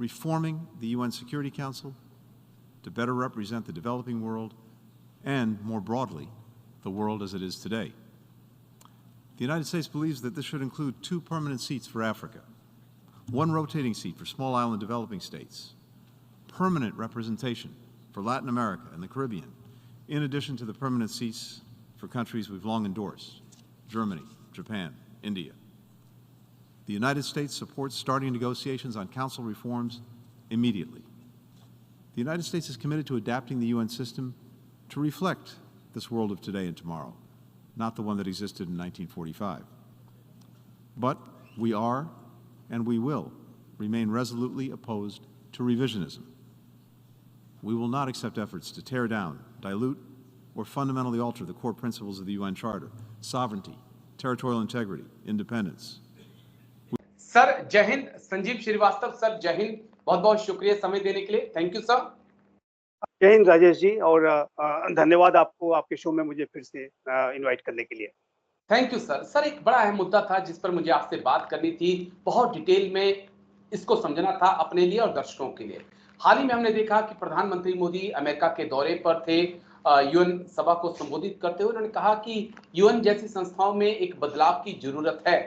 reforming the UN Security Council to better represent the developing world and, more broadly, the world as it is today. The United States believes that this should include 2 permanent seats for Africa, 1 rotating seat for small island developing states, permanent representation for Latin America and the Caribbean, in addition to the permanent seats for countries we've long endorsed, Germany, Japan, India. The United States supports starting negotiations on Council reforms immediately. The United States is committed to adapting the UN system to reflect this world of today and tomorrow, not the one that existed in 1945. But we are and we will remain resolutely opposed to revisionism. We will not accept efforts to tear down, dilute, or fundamentally alter the core principles of the UN Charter: sovereignty, territorial integrity, independence. Sir जय Hind. Sanjeev Srivastava sir जय हिंद, बहुत बहुत शुक्रिया समय देने के लिए। Thank you sir. जय हिंद राजेश जी, और धन्यवाद आपको आपके शो में मुझे फिर से इनवाइट करने के लिए। Thank you sir. सर एक बड़ा अहम मुद्दा था जिस पर मुझे आपसे बात करनी थी, बहुत डिटेल में इसको समझना था अपने लिए और दर्शकों के लिए। हाल ही में हमने देखा कि प्रधानमंत्री मोदी अमेरिका के दौरे पर थे। यूएन सभा को संबोधित करते हुए उन्होंने कहा कि यूएन जैसी संस्थाओं में एक बदलाव की जरूरत है।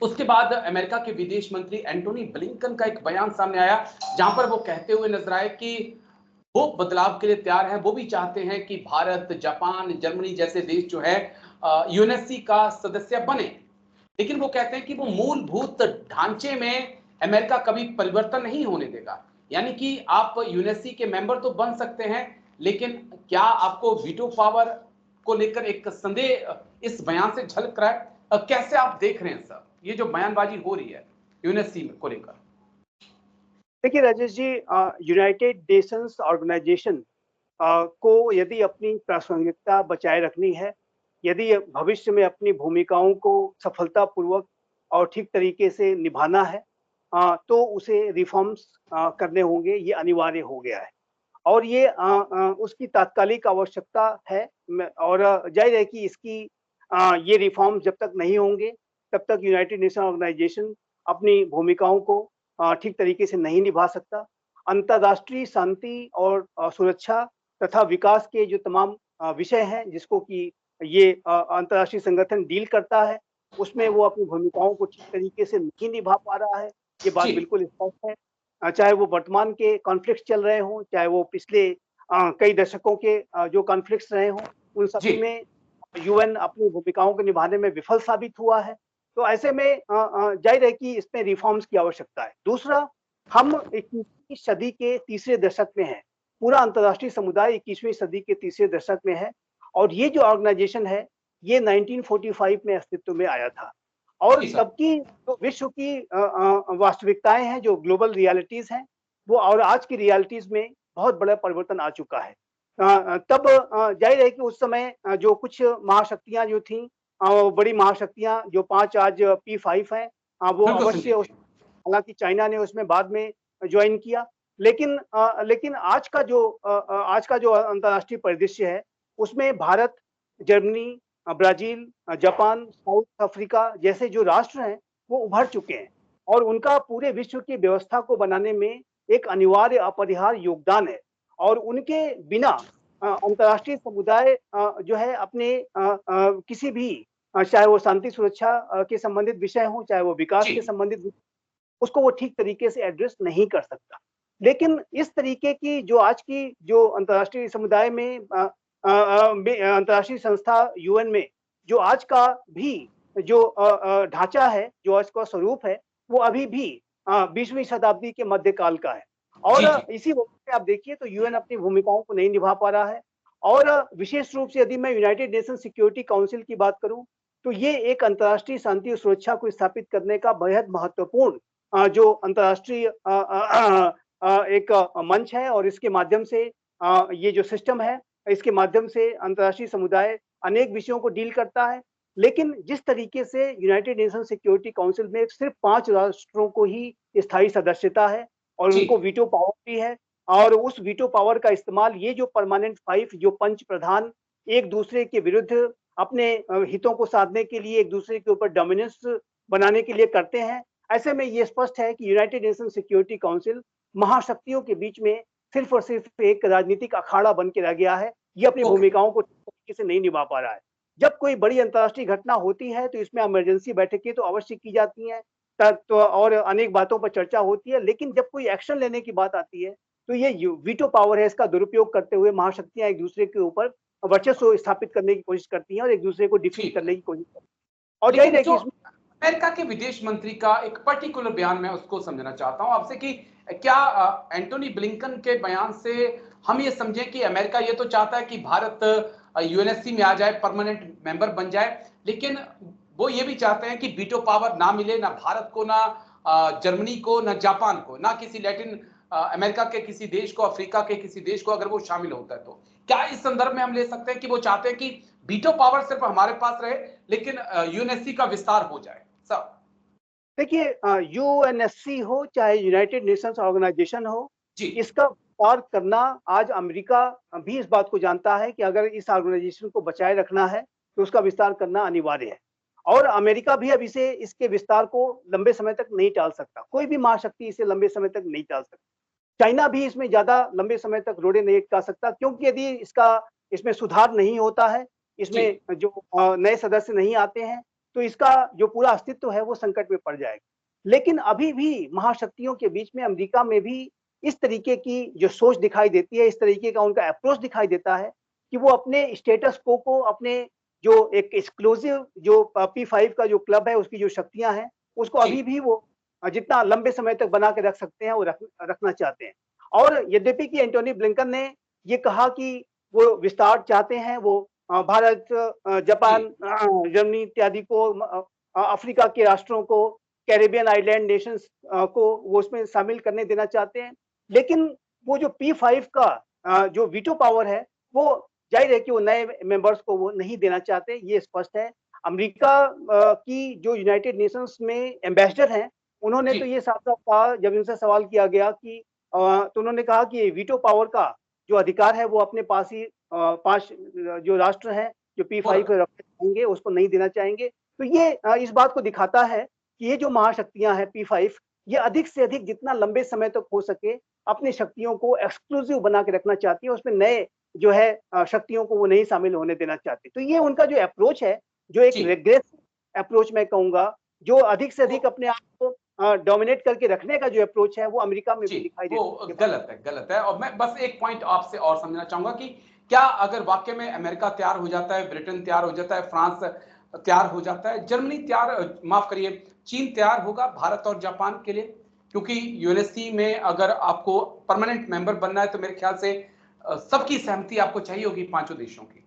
उसके बाद अमेरिका के विदेश मंत्री एंटोनी ब्लिंकन का एक बयान सामने आया जहां पर वो कहते हुए नजर आए कि वो बदलाव के लिए तैयार हैं। वो भी चाहते हैं कि भारत, जापान, जर्मनी जैसे देश जो है यूएनएससी का सदस्य बने, लेकिन वो कहते हैं कि वो मूलभूत ढांचे में अमेरिका कभी परिवर्तन नहीं होने देगा। यानी कि आप यूएनएससी के मेंबर तो बन सकते हैं, लेकिन क्या आपको वीटो पावर को लेकर एक संदेह इस बयान से झलक रहा है? कैसे आप देख रहे हैं सर ये जो बयानबाजी हो रही है यूएनएससी को लेकर? देखिए Rajesh ji, United Nations organisation को यदि अपनी प्रासंगिकता बचाए रखनी है, यदि भविष्य में अपनी भूमिकाओं को सफलतापूर्वक और ठीक तरीके से निभाना है, तो उसे रिफॉर्म्स करने होंगे। ये अनिवार्य हो गया है और ये उसकी तात्कालिक आवश्यकता है। और जाहिर है कि इसकी ये रिफॉर्म जब तक नहीं होंगे तब तक यूनाइटेड नेशन ऑर्गेनाइजेशन अपनी भूमिकाओं को ठीक तरीके से नहीं निभा सकता। अंतर्राष्ट्रीय शांति और सुरक्षा तथा विकास के जो तमाम विषय हैं जिसको कि ये अंतर्राष्ट्रीय संगठन डील करता है, उसमें वो अपनी भूमिकाओं को ठीक तरीके से नहीं निभा पा रहा है। ये बात बिल्कुल स्पष्ट है। चाहे वो वर्तमान के कॉन्फ्लिक्ट चल रहे हों, चाहे वो पिछले कई दशकों के जो कॉन्फ्लिक्ट्स रहे हों, उन सभी में यूएन अपनी भूमिकाओं को निभाने में विफल साबित हुआ है। तो ऐसे में जाहिर है कि इसमें रिफॉर्म्स की आवश्यकता है। दूसरा, हम 21वीं सदी के तीसरे दशक में हैं। पूरा अंतर्राष्ट्रीय समुदाय 21वीं सदी के तीसरे दशक में है और ये जो ऑर्गेनाइजेशन है ये 1945 में अस्तित्व में आया था और तब की जो विश्व की वास्तविकताएं हैं, जो ग्लोबल रियलिटीज हैं, वो और आज की रियलिटीज में बहुत बड़ा परिवर्तन आ चुका है। तब जाहिर है कि उस समय जो कुछ महाशक्तियां जो थीं, बड़ी महाशक्तियां जो 5 आज P5 हैं, वो अवश्य, हालांकि चाइना ने उसमें बाद में ज्वाइन किया, लेकिन आज का जो अंतर्राष्ट्रीय परिदृश्य है उसमें Bharat, Germany, Brazil, Japan, south Africa जैसे जो राष्ट्र हैं वो उभर चुके हैं और उनका पूरे विश्व की व्यवस्था को बनाने में एक अनिवार्य अपरिहार्य योगदान है और उनके बिना अंतर्राष्ट्रीय समुदाय जो है अपने किसी भी, चाहे वो शांति सुरक्षा के संबंधित विषय हो, चाहे वो विकास के संबंधित, उसको वो ठीक तरीके से एड्रेस नहीं कर सकता। लेकिन इस तरीके की जो आज की जो अंतर्राष्ट्रीय समुदाय में अंतर्राष्ट्रीय संस्था यूएन में जो आज का भी जो ढांचा है, जो आज का स्वरूप है, वो अभी भी 20वीं शताब्दी के मध्यकाल का है और इसी वजह से आप देखिए तो यूएन अपनी भूमिकाओं को नहीं निभा पा रहा है। और विशेष रूप से यदि मैं यूनाइटेड नेशन सिक्योरिटी काउंसिल की बात करूं तो ये एक अंतर्राष्ट्रीय शांति और सुरक्षा को स्थापित करने का बेहद महत्वपूर्ण जो अंतर्राष्ट्रीय एक मंच है और इसके माध्यम से ये जो सिस्टम है, इसके माध्यम से अंतर्राष्ट्रीय समुदाय अनेक विषयों को डील करता है। लेकिन जिस तरीके से यूनाइटेड नेशन सिक्योरिटी काउंसिल में सिर्फ 5 राष्ट्रों को ही स्थायी सदस्यता है और उनको वीटो पावर भी है और उस वीटो पावर का इस्तेमाल ये जो परमानेंट 5 जो पंच प्रधान एक दूसरे के विरुद्ध अपने हितों को साधने के लिए, एक दूसरे के ऊपर डोमिनेंस बनाने के लिए करते हैं, ऐसे में ये स्पष्ट है कि यूनाइटेड नेशन सिक्योरिटी काउंसिल महाशक्तियों के बीच में सिर्फ और सिर्फ एक राजनीतिक अखाड़ा बन के रह गया है। ये अपनी ओके। भूमिकाओं को ठीक तरीके से नहीं निभा पा रहा है। जब कोई बड़ी अंतर्राष्ट्रीय घटना होती है तो इसमें इमरजेंसी बैठकें तो अवश्य की जाती हैं, तो और अनेक बातों पर चर्चा होती है, लेकिन जब कोई एक्शन लेने की बात आती है तो ये वीटो पावर है, इसका दुरुपयोग करते हुए महाशक्तियां एक दूसरे के ऊपर वर्चस्व स्थापित करने की कोशिश करती हैं और एक दूसरे को डिफीट ठीक है। करने की कोशिश करती हैं। और जाहिर लेकिन है जो कि इसमें अमेरिका के विदेश मंत्री का एक पर्टिकुलर बयान, मैं उसको समझना चाहता हूं आपसे कि क्या एंटोनी ब्लिंकन के बयान से हम ये समझें कि अमेरिका ये तो चाहता है कि भारत यूएनएससी में आ जाए, परमानेंट मेंबर बन जाए, लेकिन वो ये भी चाहते हैं कि वीटो पावर ना मिले, ना भारत को, ना जर्मनी को, ना जापान को, ना किसी लैटिन अमेरिका के किसी देश को, अफ्रीका के किसी देश को, अगर वो शामिल होता है तो क्या इस संदर्भ में हम ले सकते हैं कि वो चाहते हैं कि वीटो पावर सिर्फ हमारे पास रहे, लेकिन यूएनएससी का विस्तार हो जाए? सर। देखिए, यूएनएससी हो चाहे यूनाइटेड नेशंस ऑर्गेनाइजेशन हो, जी। इसका विस्तार करना आज अमेरिका भी इस बात को जानता है कि अगर इस ऑर्गेनाइजेशन को बचाए रखना है तो उसका विस्तार करना अनिवार्य है। और अमेरिका भी अब इसे इसके विस्तार को लंबे समय तक नहीं टाल सकता। कोई भी महाशक्ति इसे लंबे समय तक नहीं टाल सकती। चाइना भी इसमें ज्यादा लंबे समय तक रोड़े नहीं अटका सकता, क्योंकि यदि इसमें सुधार नहीं होता है, जी। इसमें जो नए सदस्य नहीं आते हैं, तो इसका जो पूरा अस्तित्व है वो संकट में पड़ जाएगा। लेकिन अभी भी महाशक्तियों के बीच में अमेरिका में भी इस तरीके की जो सोच दिखाई देती है, इस तरीके का उनका अप्रोच दिखाई देता है कि वो अपने स्टेटस को अपने जो एक एक्सक्लूसिव जो P5 का जो क्लब है उसकी जो शक्तियां हैं, उसको जी। अभी भी वो जितना लंबे समय तक बना के रख सकते हैं वो रखना चाहते हैं। और यद्यपि कि एंटोनी ब्लिंकन ने ये कहा कि वो विस्तार चाहते हैं, वो भारत, जी। जापान, जर्मनी इत्यादि को, अफ्रीका के राष्ट्रों को, कैरिबियन आइलैंड नेशंस को वो उसमें शामिल करने देना चाहते हैं। लेकिन वो जो P5 का जो वीटो पावर है, वो जाहिर है कि वो नए मेंबर्स को वो नहीं देना चाहते, ये स्पष्ट है। अमेरिका की जो यूनाइटेड नेशंस में एम्बेसडर हैं, उन्होंने जी। तो ये साफ-साफ कहा जब इनसे सवाल किया गया कि तो उन्होंने कहा कि वीटो पावर का जो अधिकार है वो अपने पास ही 5 जो राष्ट्र हैं, जो वो P5 रख। रखना चाहेंगे, उसको नहीं देना चाहेंगे। तो ये इस बात को दिखाता है कि ये जो महाशक्तियाँ हैं P5, ये अधिक से अधिक जितना लंबे समय तक हो सके अपनी शक्तियों को एक्सक्लूसिव बना के रखना चाहती है, उसमें नए जो है शक्तियों को वो नहीं शामिल होने देना चाहते। तो ये उनका जो अप्रोच है, जो एक जी। रेग्रेसिव अप्रोच मैं कहूँगा, जो अधिक से वो अधिक अपने आप को डोमिनेट करके रखने का जो अप्रोच है, वो अमेरिका में जी, भी दिखाई वो देता है। गलत है, गलत है। और मैं बस एक पॉइंट आपसे और समझना चाहूँगा कि क्या अगर वाक़ई में अमेरिका तैयार हो जाता है, ब्रिटेन तैयार हो जाता है, फ्रांस तैयार हो जाता है, जर्मनी तैयार, माफ़ करिए, चीन तैयार होगा भारत और जापान के लिए? क्योंकि यूएनएससी में अगर आपको परमानेंट मेंबर बनना है तो मेरे ख़्याल से सबकी सहमति आपको चाहिए होगी पाँचों देशों की।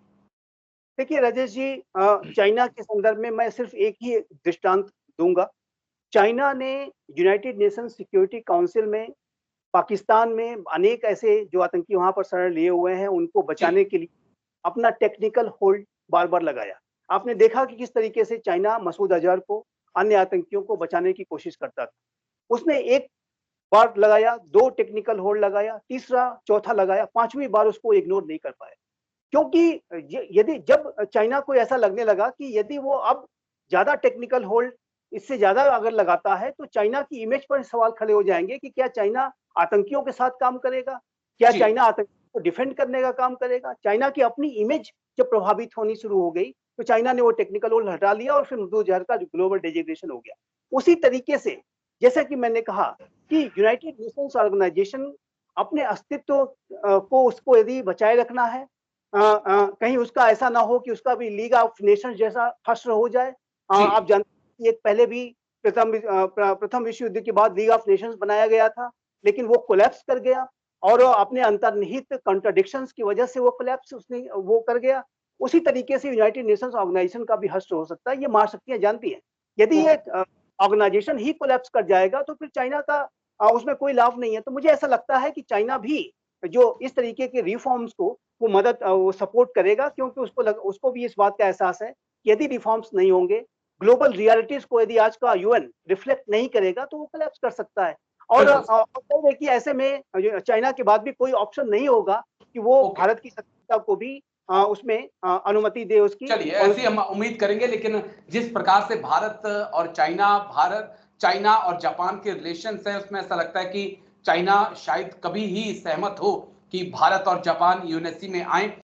देखिए राजेश जी, चाइना के संदर्भ में मैं सिर्फ एक ही दृष्टांत दूँगा। चाइना ने यूनाइटेड नेशंस सिक्योरिटी काउंसिल में पाकिस्तान में अनेक ऐसे जो आतंकी वहाँ पर शरण लिए हुए हैं, उनको जी। बचाने के लिए अपना टेक्निकल होल्ड बार-बार लगाया। आपने देखा कि किस तरीके से चाइना मसूद अज़हर को, अन्य आतंकियों को बचाने की कोशिश करता था। उसने एक बार लगाया, 2 टेक्निकल होल्ड लगाया, तीसरा, चौथा लगाया, 5वीं बार उसको इग्नोर नहीं कर पाया। क्योंकि यदि जब चाइना को ऐसा लगने लगा कि यदि वो अब ज्यादा टेक्निकल होल्ड इससे ज्यादा अगर लगाता है तो चाइना की इमेज पर सवाल खड़े हो जाएंगे कि क्या चाइना आतंकियों के साथ काम करेगा, क्या जी। चाइना आतंकियों को डिफेंड करने का काम करेगा। चाइना की अपनी इमेज जब प्रभावित होनी शुरू हो गई तो चाइना ने वो टेक्निकल होल्ड हटा लिया और फिर 2000 का जो ग्लोबल डेजिग्नेशन हो गया। उसी तरीके से जैसा कि मैंने कहा कि यूनाइटेड नेशंस ऑर्गेनाइजेशन अपने अस्तित्व को उसको यदि बचाए रखना है, कहीं उसका ऐसा ना हो कि उसका भी लीग ऑफ नेशंस जैसा हश्र हो जाए। जी। आप जानते हैं कि एक पहले भी प्रथम विश्व युद्ध के बाद लीग ऑफ नेशंस बनाया गया था, लेकिन वो कोलैप्स कर गया और अपने अंतर्निहित कॉन्ट्रडिक्शंस की वजह से वो कोलैप्स उसने वो कर गया। उसी तरीके से यूनाइटेड नेशंस ऑर्गेनाइजेशन का भी हश्र हो सकता है, ये महाशक्तियां जानती हैं। यदि ये ओके। ऑर्गेनाइजेशन ही कोलैप्स कर जाएगा तो फिर चाइना का उसमें कोई लाभ नहीं है। तो मुझे ऐसा लगता है कि चाइना भी जो इस तरीके के रिफॉर्म्स को वो वो सपोर्ट करेगा, क्योंकि उसको भी इस बात का एहसास है कि यदि रिफॉर्म्स नहीं होंगे, ग्लोबल रियलिटीज को यदि आज का यूएन रिफ्लेक्ट नहीं करेगा तो वो कोलैप्स कर सकता है। और बिल्कुल। देखिए ऐसे में चाइना के बाद भी कोई ऑप्शन नहीं होगा कि वो ओके। भारत की सत्ता को भी उसमें अनुमति दे उसकी। चलिए, और ऐसी हम उम्मीद करेंगे, लेकिन जिस प्रकार से भारत और चाइना, भारत चाइना और जापान के रिलेशंस है, उसमें ऐसा लगता है कि चाइना शायद कभी ही सहमत हो कि भारत और जापान यूएनएससी में आए।